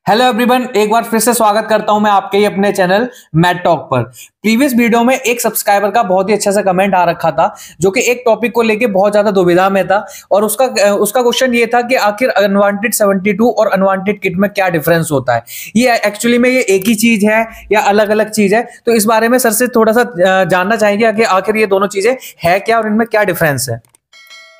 Hello everyone, एक बार फिर से स्वागत करता हूं मैं आपके ही अपने चैनल मैट टॉक पर। प्रीवियस वीडियो में एक सब्सक्राइबर का बहुत ही अच्छा सा कमेंट आ रखा था जो कि एक टॉपिक को लेके बहुत ज्यादा दुविधा में था और उसका क्वेश्चन ये था कि आखिर अनवांटेड 72 और अनवांटेड किट में क्या डिफरेंस होता है। ये एक्चुअली में ये एक ही चीज है या अलग अलग चीज है, तो इस बारे में सर से थोड़ा सा जानना चाहेंगे कि आखिर ये दोनों चीजें है क्या और इनमें क्या डिफरेंस है।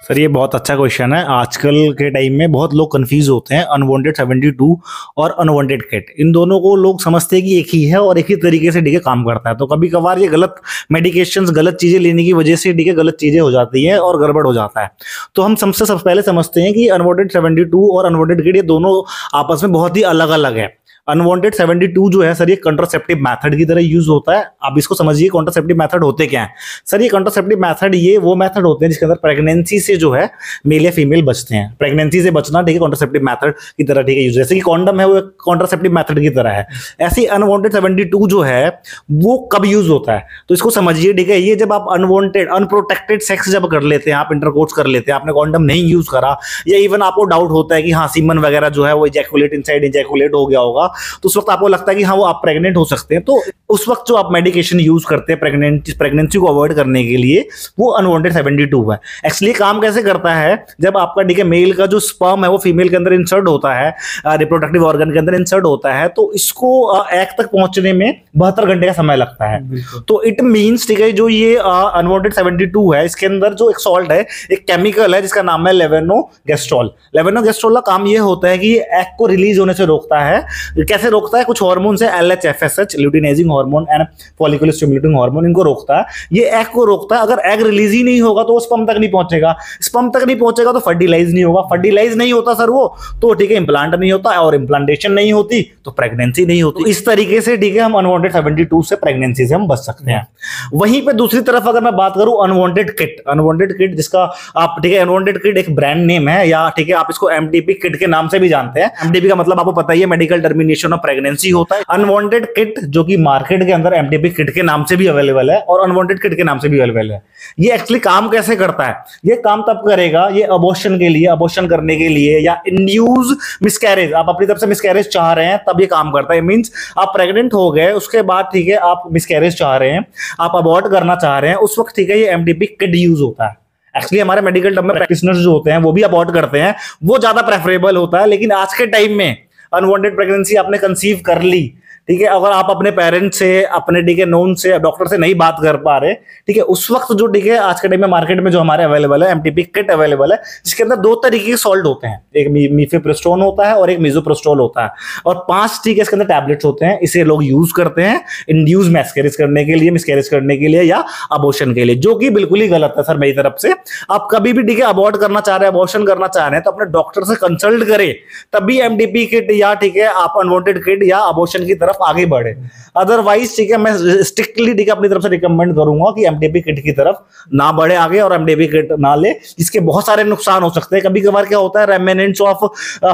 सर ये बहुत अच्छा क्वेश्चन है। आजकल के टाइम में बहुत लोग कंफ्यूज होते हैं अनवांटेड 72 और अनवांटेड किट। इन दोनों को लोग समझते हैं कि एक ही है और एक ही तरीके से डीके काम करता है। तो कभी कभार ये गलत मेडिकेशंस, गलत चीजें लेने की वजह से डीके गलत चीजें हो जाती है और गड़बड़ हो जाता है। तो हम सबसे पहले समझते हैं कि अनवांटेड 72 और अनवांटेड किट ये दोनों आपस में बहुत ही अलग अलग है। अनवांटेड 72 जो है सर, ये कंट्रासेप्टिव मेथड की तरह यूज होता है। आप इसको समझिए कंट्रासेप्टिव मेथड होते क्या है। सर ये कंट्रासेप्टिव मेथड ये वो मेथड होते हैं जिसके अंदर प्रेगनेंसी से जो है मेल या फीमेल बचते हैं। प्रेगनेंसी से बचना ठीक है कंट्रासेप्टिव मेथड की तरह ठीक है यूज, जैसे कि कॉन्डम है वो कंट्रासेप्टिव मेथड की तरह है। ऐसे अनवांटेड 72 जो है वो कब यूज होता है तो इसको समझिए ठीक है। ये जब आप अनवांटेड अनप्रोटेक्टेड सेक्स जब कर लेते हैं, आप इंटरकोर्स कर लेते हैं, आपने कॉन्डम नहीं यूज करा या इवन आपको डाउट होता है कि हाँ सीमन वगैरह जो है वो इजैकुलेट इनसाइड इजैकुलेट हो गया होगा, तो उस वक्त आपको लगता है कि हाँ वो आप प्रेग्नेंट हो सकते हैं, तो उस वक्त जो आप मेडिकेशन यूज करते हैं प्रेगनेंसी को अवॉइड करने के लिए वो अनवांटेड 72 है। एक्चुअली काम कैसे करता है, जब आपका ठीक है मेल का जो स्पर्म है वो फीमेल के अंदर इंसर्ट होता है, रिप्रोडक्टिव ऑर्गन के अंदर इंसर्ट होता है, तो इसको एग तक पहुंचने में 72 घंटे का समय लगता है। तो इट मींस ठीक है जो ये अनवांटेड 72 है इसके अंदर जो एक सॉल्ट है, एक केमिकल है जिसका नाम है लेवेनोगेस्ट्रॉल। लेवेनोगेस्ट्रॉल का काम ये होता है कि एग को रिलीज होने से रोकता है। कैसे रोकता है, कुछ हार्मोन है LHFSH luteinizing hormone and follicular stimulating hormone, इनको रोकता है। ये एग को रोकता है। अगर एग रिलीज ही नहीं होगा तो वो स्पर्म तक नहीं पहुंचेगा, स्पर्म तक नहीं पहुंचेगा तो फर्टिलाइज नहीं होगा, फर्टिलाइज नहीं होता सर वो तो ठीक है इंप्लांट नहीं होता, और इंप्लांटेशन नहीं होती तो प्रेगनेंसी नहीं होती। तो इस तरीके से ठीक है हम अनवांटेड 72 से प्रेगनेंसी से हम बच सकते हैं। वहीं पे दूसरी तरफ अगर मैं बात करूं अनवांटेड किट जिसका आप ठीक है अनवांटेड किट एक ब्रांड नेम है या ठीक है आप इसको MTP किट के नाम से भी जानते हैं। MTP का मतलब आपको पता ही है, मेडिकल टर्मिनेशन ऑफ प्रेगनेंसी होता है। अनवांटेड किट जो कि मार्केट के अंदर MTP किट के नाम से भी अवेलेबल है और अनवांटेड किट के नाम से भी अवेलेबल है। ये एक्चुअली काम कैसे करता है, ये काम तब करेगा ये अबॉर्शन के लिए, अबॉर्शन करने के लिए या इंड्यूस मिसकैरेज, आप अपनी तरफ से मिसकैरेज चाह रहे हैं तब ये काम करता है। मींस आप प्रेग्नेंट हो गए उसके बाद ठीक है आप मिसकैरेज चाह रहे हैं, आप अबॉर्ट करना चाह रहे हैं, उस वक्त ठीक है ये MTP किट यूज होता है। एक्चुअली हमारे मेडिकल टर्म में प्रैक्टिशनर्स जो होते हैं वो भी अबॉर्ट करते हैं, वो ज्यादा प्रेफरेबल होता है। लेकिन आज के टाइम में अनवांटेड प्रेगनेंसी आपने कंसीव कर ली ठीक है, अगर आप अपने पेरेंट्स से अपने ठीक है नोन से डॉक्टर से नहीं बात कर पा रहे ठीक है, उस वक्त जो ठीक है आज के टाइम में मार्केट में जो हमारे अवेलेबल है MTP किट अवेलेबल है, जिसके अंदर दो तरीके के सॉल्ट होते हैं, एक मीफेप्रिस्टोन होता है और एक मिसोप्रोस्टोल होता है, और 5 ठीक है इसके अंदर टैबलेट्स होते हैं। इसे लोग यूज करते हैं इंड्यूस मिसकैरेज करने के लिए, मिसकैरेज करने के लिए या अबॉर्शन के लिए, जो कि बिल्कुल ही गलत है सर मेरी तरफ से। आप कभी भी ठीक है अबॉर्ट करना चाह रहे हैं, अबॉर्शन करना चाह रहे हैं तो अपने डॉक्टर से कंसल्ट करें, तभी MTP किट या ठीक है आप अनवांटेड किट या अबॉर्शन की तरफ आगे बढ़े। अदरवाइज ठीक है मैं स्ट्रिक्टली ठीक है अपनी तरफ से रिकमेंड करूंगा कि MTP किट की तरफ ना बढ़े आगे और MTP किट ना ले। इसके बहुत सारे नुकसान हो सकते हैं। कभी कभार क्या होता है, रेमेनेंट्स ऑफ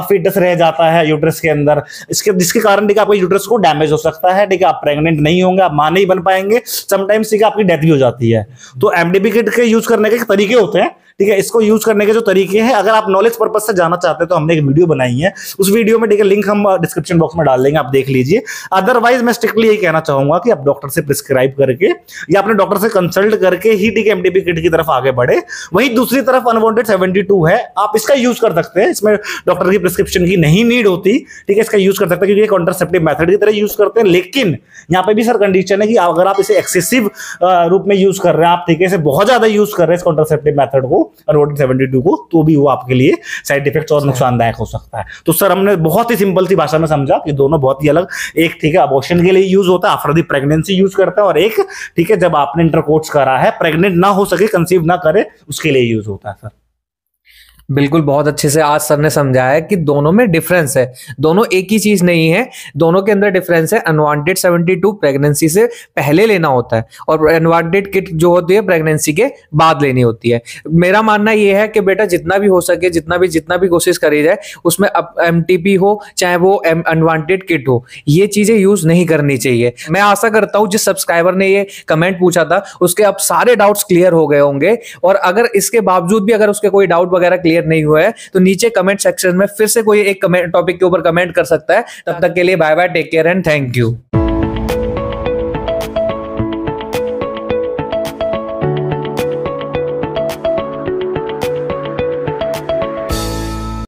फीटस रह जाता है यूट्रस के अंदर, जिसके कारण ठीक है आपके यूट्रस को डैमेज हो सकता है ठीक है, आप प्रेग्नेंट नहीं होंगे, आप मां नहीं बन पाएंगे, समटाइम्स ठीक है आपकी डेथ भी हो जाती है। तो MTP किट के यूज करने के तरीके होते हैं ठीक है, इसको यूज करने के जो तरीके हैं अगर आप नॉलेज पर्पज से जाना चाहते हैं तो हमने एक वीडियो बनाई है, उस वीडियो में ठीक है लिंक हम डिस्क्रिप्शन बॉक्स में डाल देंगे, आप देख लीजिए। अदरवाइज मैं स्ट्रिक्टली यही कहना चाहूंगा कि आप डॉक्टर से प्रिस्क्राइब करके या अपने डॉक्टर से कंसल्ट करके ही ठीक है MTP किट की तरफ आगे बढ़े। वहीं दूसरी तरफ अनवांटेड 72 है, आप इसका यूज कर सकते हैं, इसमें डॉक्टर की प्रिस्क्रिप्शन की नहीं नीड होती ठीक है, इसका यूज कर सकते हैं क्योंकि कॉन्ट्रासेप्टिव मेथड की तरह यूज करते हैं। लेकिन यहाँ पे भी सर कंडीशन है कि अगर आप इसे एक्सेसिव रूप में यूज कर रहे हैं, आप ठीक है इसे बहुत ज्यादा यूज कर रहे हैं इस कॉन्ट्रासेप्टिव मेथड को अनवांटेड 72 को, तो भी वो आपके लिए साइड इफेक्ट्स और नुकसानदायक हो सकता है। तो सर हमने बहुत ही सिंपल सी भाषा में समझा कि दोनों बहुत ही अलग, एक ठीक है अबॉर्शन के लिए यूज होता है, आफ्टर द प्रेगनेंसी यूज करता है, और एक ठीक है जब आपने इंटरकोर्स करा है, प्रेग्नेंट ना हो सके, कंसीव ना करे, उसके लिए यूज होता है सर। बिल्कुल, बहुत अच्छे से आज सर ने समझाया कि दोनों में डिफरेंस है, दोनों एक ही चीज नहीं है, दोनों के अंदर डिफरेंस है। अनवांटेड 72 प्रेगनेंसी से पहले लेना होता है और अनवांटेड किट जो होती है प्रेगनेंसी के बाद लेनी होती है। मेरा मानना यह है कि बेटा जितना भी हो सके, जितना भी कोशिश करी जाए, उसमें अब MTP हो चाहे वो अनवांटेड किट हो, ये चीजें यूज नहीं करनी चाहिए। मैं आशा करता हूं जिस सब्सक्राइबर ने ये कमेंट पूछा था उसके अब सारे डाउट्स क्लियर हो गए होंगे, और अगर इसके बावजूद भी अगर उसके कोई डाउट वगैरह क्लियर नहीं हुआ है तो नीचे कमेंट सेक्शन में फिर से कोई एक कमेंट टॉपिक के ऊपर कमेंट कर सकता है। तब तक के लिए bye bye, take care and thank you.